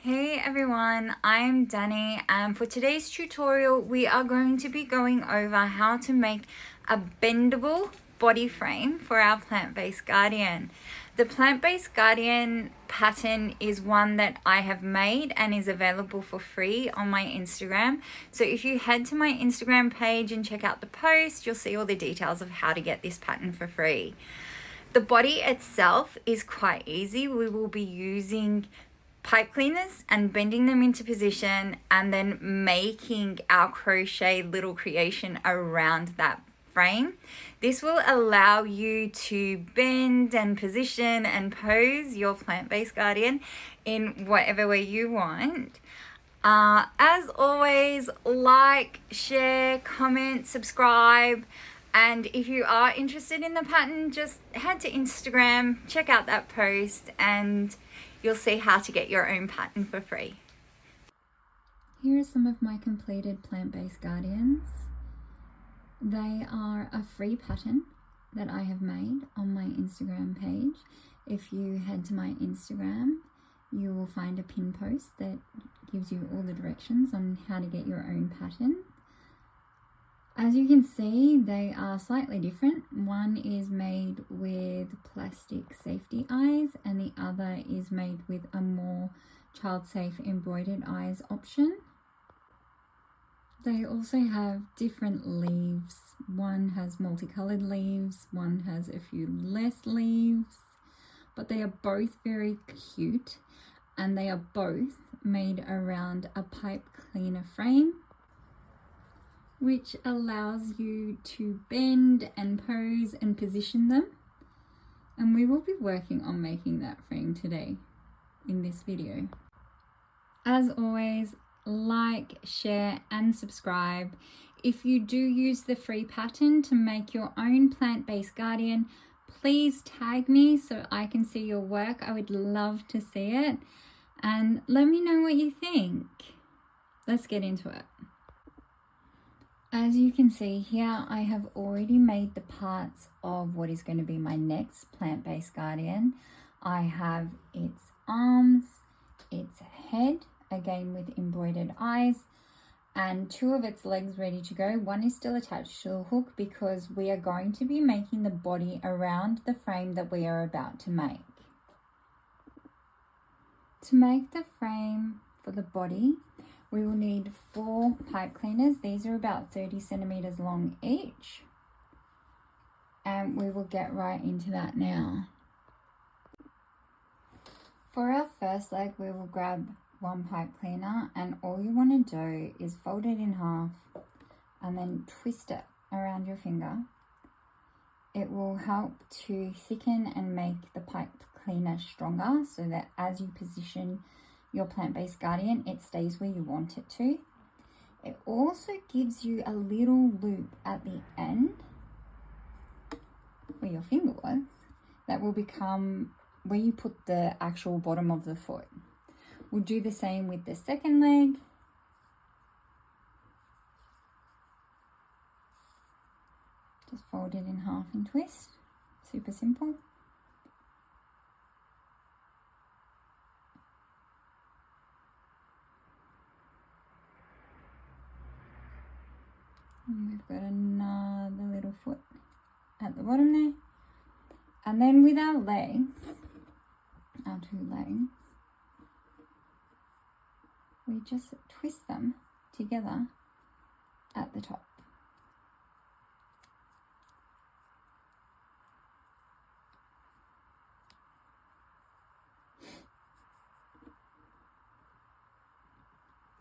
Hey everyone, I'm Danny, and for today's tutorial we are going to be going over how to make a bendable body frame for our plant-based guardian. The plant-based guardian pattern is one that I have made and is available for free on my Instagram. So if you head to my Instagram page and check out the post, you'll see all the details of how to get this pattern for free. The body itself is quite easy. We will be using pipe cleaners and bending them into position and then making our crochet little creation around that frame. This will allow you to bend and position and pose your plant-based guardian in whatever way you want. As always, like, share, comment, subscribe. And if you are interested in the pattern, just head to Instagram, check out that post, and you'll see how to get your own pattern for free. Here are some of my completed plant-based guardians. They are a free pattern that I have made on my Instagram page. If you head to my Instagram, you will find a pin post that gives you all the directions on how to get your own pattern. As you can see, they are slightly different. One is made with plastic safety eyes and the other is made with a more child-safe embroidered eyes option. They also have different leaves. One has multicolored leaves, one has a few less leaves, but they are both very cute and they are both made around a pipe cleaner frame, which allows you to bend and pose and position them. And we will be working on making that frame today in this video. As always, like, share and subscribe. If you do use the free pattern to make your own plant-based guardian, please tag me so I can see your work. I would love to see it. And let me know what you think. Let's get into it. As you can see here, I have already made the parts of what is going to be my next plant-based guardian. I have its arms, its head, again with embroidered eyes, and two of its legs ready to go. One is still attached to the hook because we are going to be making the body around the frame that we are about to make. To make the frame for the body, we will need 4 pipe cleaners. These are about 30 centimeters long each. And we will get right into that now. For our first leg, we will grab 1 pipe cleaner, and all you want to do is fold it in half and then twist it around your finger. It will help to thicken and make the pipe cleaner stronger so that as you position your plant-based guardian, it stays where you want it to. It also gives you a little loop at the end where your finger was that will become where you put the actual bottom of the foot. We'll do the same with the second leg. Just fold it in half and twist. Super simple. And we've got another little foot at the bottom there. And then with our legs, our 2 legs, we just twist them together at the top.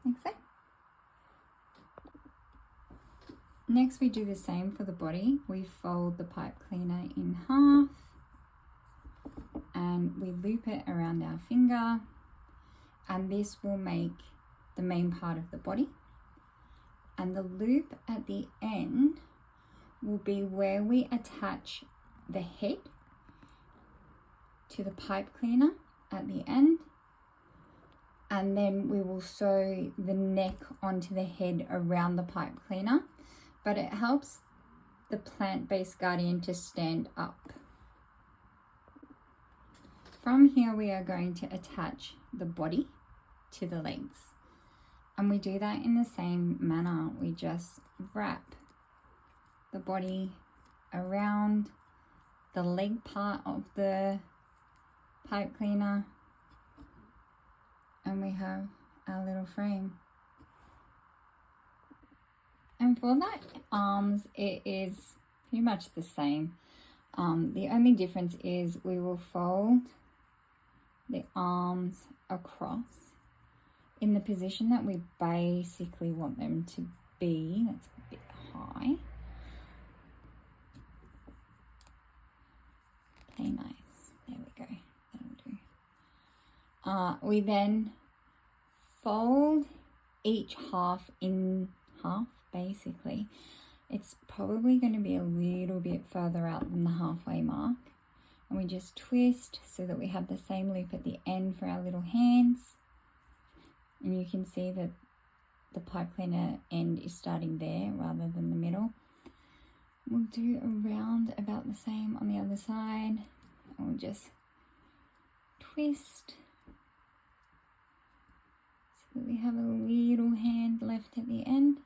Like so. Next, we do the same for the body. We fold the pipe cleaner in half and we loop it around our finger, and this will make the main part of the body. And the loop at the end will be where we attach the head to the pipe cleaner at the end, and then we will sew the neck onto the head around the pipe cleaner. But it helps the plant-based guardian to stand up. From here, we are going to attach the body to the legs. And we do that in the same manner. We just wrap the body around the leg part of the pipe cleaner, and we have our little frame. And for the arms, it is pretty much the same. The only difference is we will fold the arms across in the position that we basically want them to be. That's a bit high. Okay, nice. There we go. That'll do. We then fold each half in half, basically. It's probably going to be a little bit further out than the halfway mark. And we just twist so that we have the same loop at the end for our little hands. And you can see that the pipe cleaner end is starting there rather than the middle. We'll do around about the same on the other side. And we'll just twist so that we have a little hand left at the end.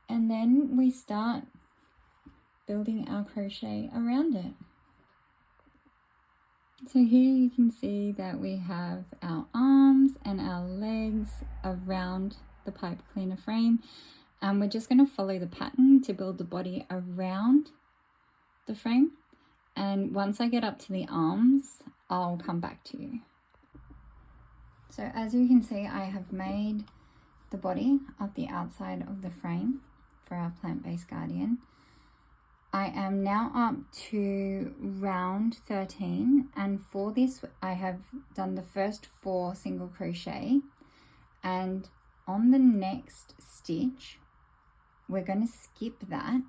And then we start building our crochet around it. So here you can see that we have our arms and our legs around the pipe cleaner frame, and we're just going to follow the pattern to build the body around the frame. And once I get up to the arms, I'll come back to you. So as you can see, I have made the body of the outside of the frame for our plant-based guardian. I am now up to round 13, and for this I have done the first 4 single crochet, and on the next stitch we're going to skip that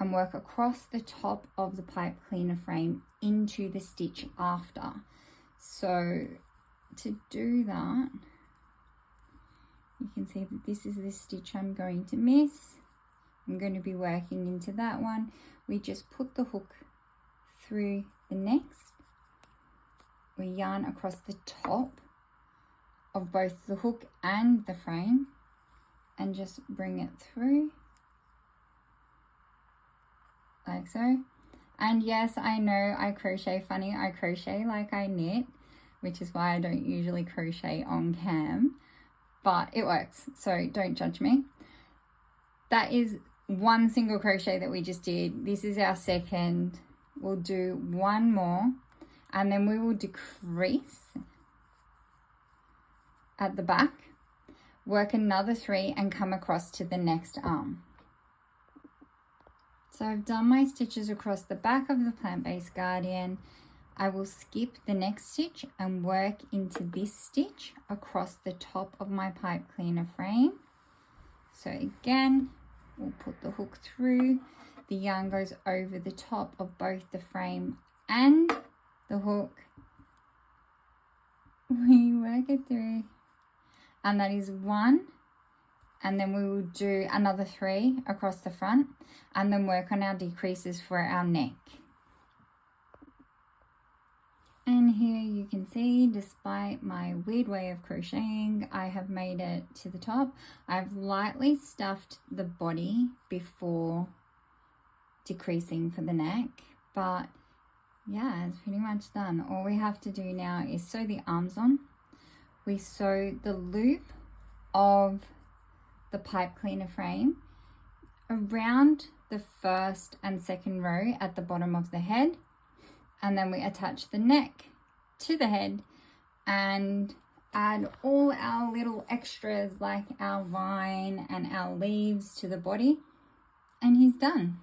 and work across the top of the pipe cleaner frame into the stitch after. So to do that, you can see that this is the stitch I'm going to miss. I'm going to be working into that one. We just put the hook through the next. We yarn across the top of both the hook and the frame and just bring it through like so. And yes, I know I crochet funny. I crochet like I knit, which is why I don't usually crochet on cam, but it works, so don't judge me. That is one single crochet that we just did. This is our second. We'll do one more and then we will decrease at the back, work another 3 and come across to the next arm. So I've done my stitches across the back of the plant-based guardian. I will skip the next stitch and work into this stitch across the top of my pipe cleaner frame. So again, we'll put the hook through, the yarn goes over the top of both the frame and the hook. We work it through, and that is 1, and then we will do another 3 across the front and then work on our decreases for our neck. And here you can see, despite my weird way of crocheting, I have made it to the top. I've lightly stuffed the body before decreasing for the neck, but yeah, it's pretty much done. All we have to do now is sew the arms on. We sew the loop of the pipe cleaner frame around the first and second row at the bottom of the head, and then we attach the neck to the head and add all our little extras like our vine and our leaves to the body, and he's done.